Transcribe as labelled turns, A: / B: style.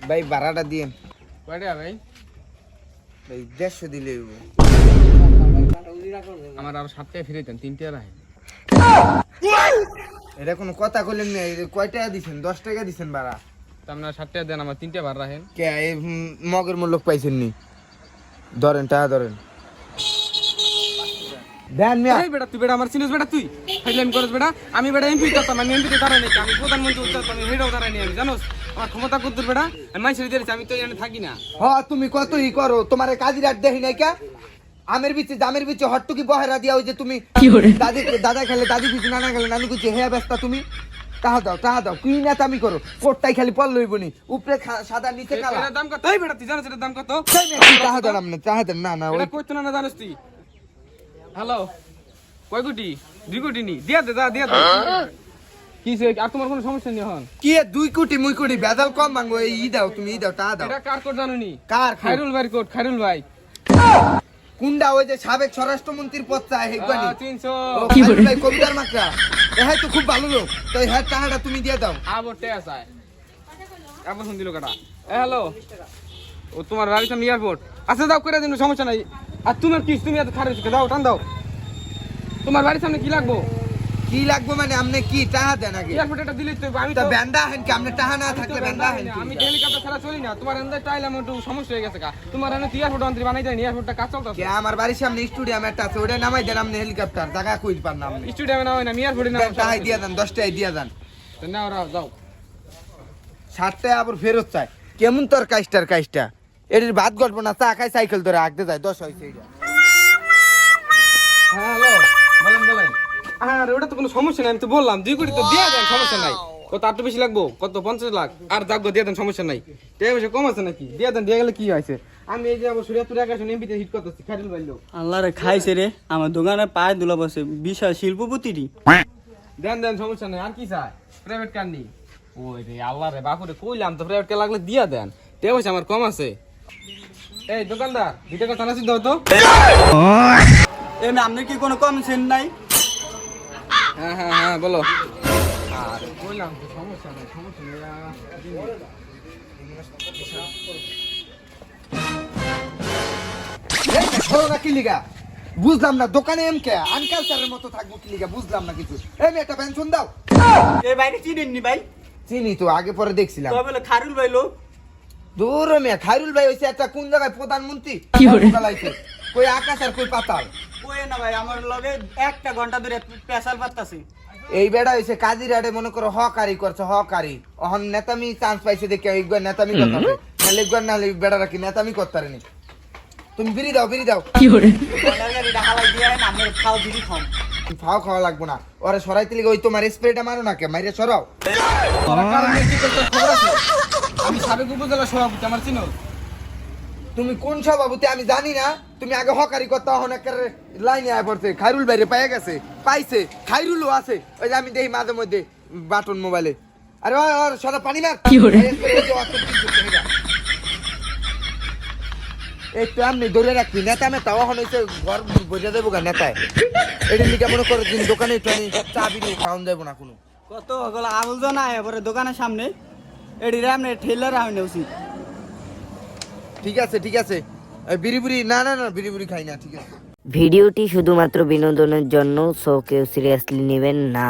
A: ভাই ভাড়াটা দিয়ে
B: কয়টা ভাই?
A: ভাই 150 দিলে
B: আমার আরো 7 টাকা ফিরে দেন, 3 টাকা রাখেন।
A: এটা কোনো কথা কইলেন না। কয় টাকা দিছেন? 10 টাকা দিছেন ভাড়া।
B: তা আপনার 7 টাকা দেন, আমার 3 টাকা ভাড়া রাখেন।
A: কে এই মগের মূল্য পাইছেন নি? ধরেন টাকা ধরেন। দেন মিয়া।
B: এই বেটা তুই বেটা আমার চিনিস বেটা, তুই ফাইলাম করছ বেটা। আমি বেটা এমপি করতাম, আমি এমপি তে দাঁড়াই নাই, আমি প্রধানমন্ত্রী হতাম, আমি হেডও দাঁড়াই নাই, আমি জানোস আমার ক্ষমতা কত বেটা। আমি মাইসের দিয়েছি, আমি তো এখানে থাকি না।
A: হ্যাঁ তুমি কতই করো, তোমার কাজী রাত দেখি নাই কে? আমের বিচে জামের বিচে হট্টুকি বহেরা দিয়া, ওই যে তুমি দাদি দাদা খেলে দাদি বিচে, নানা খেলে নানু বিচে, হে ব্যস্তা তুমি। টাহা দাও কি নেতামি করো? কোটটাই খালি পল লইবনি, উপরে সাদা নিচে কালা।
B: এটার দাম কত? এই বেটা তুই জানিস এটার দাম কত?
A: টাহা দাও না, টাহা দেন না না। ওই
B: এটা কইতো না জানিস তুই? হ্যালো, কয় কোটি? 2 কোটি নি দিয়া দে, দিয়া দে। কি সে আর তোমার কোনো সমস্যা নেই এখন?
A: কি 2 কোটি মুই কোটি বেদাল কম মাঙ্গো। এই দাও তুমি, দাও টাহা দাও।
B: এটা কার কোট জানোনি?
A: কার
B: খায়রুল ভাই কোট, খায়রুল ভাই।
A: কুন্ডা ওই যে সাবেক স্বরাষ্ট্রমন্ত্রীর পদ চায় হেগবানি।
B: 300
A: কি বলে ভাই? কবিতার মাত্রা এহাই তো খুব ভালো লোক। তো হ্যাঁ টাকাটা তুমি দিয়ে দাও।
B: আবরতে আসায় আবার শুন দিল কাটা। হ্যালো, ও তোমার বাড়ির সামনে এয়ারপোর্ট। আচ্ছা দাও, করে দিন, সমস্যা নাই। আর তোমার কি, তুমি এত খারাপ দাও, টান দাও। তোমার বাড়ির সামনে কি লাগবো?
A: কি লাগবে মানে? আপনি কি টাকা দেন আগে?
B: এয়ারপোর্ট এটা দিলেই তো আমি
A: তা
B: তো
A: ব্যান্ডা হেন কি? আপনি টাকা না থাকলে ব্যান্ডা হেন কি?
B: আমি হেলিকপ্টার ছাড়া চলি না। তোমার এন্দাই টাইলাম একটু সমস্যা হয়ে গেছে কা। তোমার এনে এয়ারপোর্ট আনতে বানাই দেন, এয়ারপোর্টটা কাজ চলতেছে।
A: কে আমার বাড়ির সামনে স্টুডিয়াম একটা আছে, ওটা নামাই দেন। আপনি হেলিকপ্টার জায়গা কই পান না? আপনি
B: স্টুডিয়ামে না হয় না, এয়ারপোর্টে না।
A: টাকা দিয়ে দেন, 10 টাকা দিয়ে দেন।
B: তো নাও রাও যাও।
A: 60 টাকা আবার ফেরত চাই। কেমন তোর কাজটা? এটির ভাত গল্প না, চা খাই সাইকেল ধরে আঁকতে যায়। 10 হয়েছে এটা।
B: হ্যাঁ হ্যালো, বলেন। আর ওটা তো কোনো সমস্যা নাই, আমি তো বললাম 2 কোটি তো দিয়ে দেন, সমস্যা নাই। কত আর তো বেশি লাগবো? কত 50 লাখ? আর যাগো দিয়ে দেন, সমস্যা নাই। টাকা পয়সা কম আছে নাকি? দিয়ে দেন, দিয়ে গেলে কি হয়েছে? আমি এই যে আবার সুরিয়াতুর একা শুনে এমপিতে হিট করতেছি, খাইল বাইলো।
C: আল্লাহ রে খাইছে রে, আমার দোকানে পায়ে দুলা বসে, বিশাল শিল্পপতিটি।
B: দেন, সমস্যা নাই। আর কি চাই? প্রাইভেট কার নি? ওই রে আল্লাহ রে বাপুরে কইলাম তো, প্রাইভেট কার লাগলে দিয়া দেন। টাকা পয়সা আমার কম আছে। এই দোকানদার 2 টাকা টানাসি দাও তো।
C: এমনি আপনার কি কোনো কমিশন নাই?
B: হ্যাঁ বলো। আর কইলাম তো, সমস্যা নাই।
A: কি লিগা বুঝলাম না? দোকানে এম কে আনকালচারের মতো থাকবো কি লিগা? বুঝলাম না কিছু। এই মেয়েটা পেনশন দাও।
C: এই বাইরে চিনেননি ভাই?
A: চিনি তো, আগে পরে দেখছিলাম।
C: তবে বলে খারুল ভাই লোক।
A: দূর মিয়া, খায়রুল ভাই হইছে একটা কোন জায়গায় প্রধানমন্ত্রী। কই আকাশ আর কই পাতাল।
C: ওই না ভাই, আমার লগে 1 ঘন্টা ধরে পেশাল পাত্তাছি।
A: এই বেড়া হইছে কাজী রাডে, মনে করো হকারি করছে, হকারি। অহন নেতামি চান্স পাইছে দেখে একবার নেতামি করতে হবে। নাহলে একবার নাহলে বেড়ারা কি নেতামি করতে পারেনি। তুমি বিড়ি দাও।
C: ওনার গাড়ি ডাকালাই দিয়ে না, আমরা খাও বিড়ি খাও।
A: ফাও খাওয়া লাগবো না। ওরে সরাইতে লিগে ওই তোমার স্প্রেটা মারো না কে? মাইরে সরাও।
B: আমি সাবেক উপজেলা সভাপতি, আমার চিনো?
A: তুমি কোন সভাপতি আমি জানি না। তুমি আগে হকারি করতে, হন একটা লাইনে আয় পড়ছে। খায়রুল বাইরে পাইয়া গেছে, পাইছে। খায়রুলও আছে, ওই যে আমি দেখি মাঝে মধ্যে বাটন মোবাইলে। আরে ওর সদা পানি মার। এই তো আমি ধরে রাখবি। নেতা মেতা ওখান হয়েছে ঘর বসে দেবো গা নেতায়। এটার লিখে মনে করো দিন দোকানে একটু আমি চা বিড়ি খাওয়ান দেবো না কোনো।
C: কত হলো আবুলজনা এবারে দোকানের সামনে এডি রে আপনি ঠেলার আইনে উচিত।
A: ঠিক আছে। বিড়ি বুড়ি না বিড়ি বুড়ি খাই না। ঠিক আছে।
D: ভিডিওটি শুধুমাত্র বিনোদনের জন্য, সো কেউ সিরিয়াসলি নেবেন না।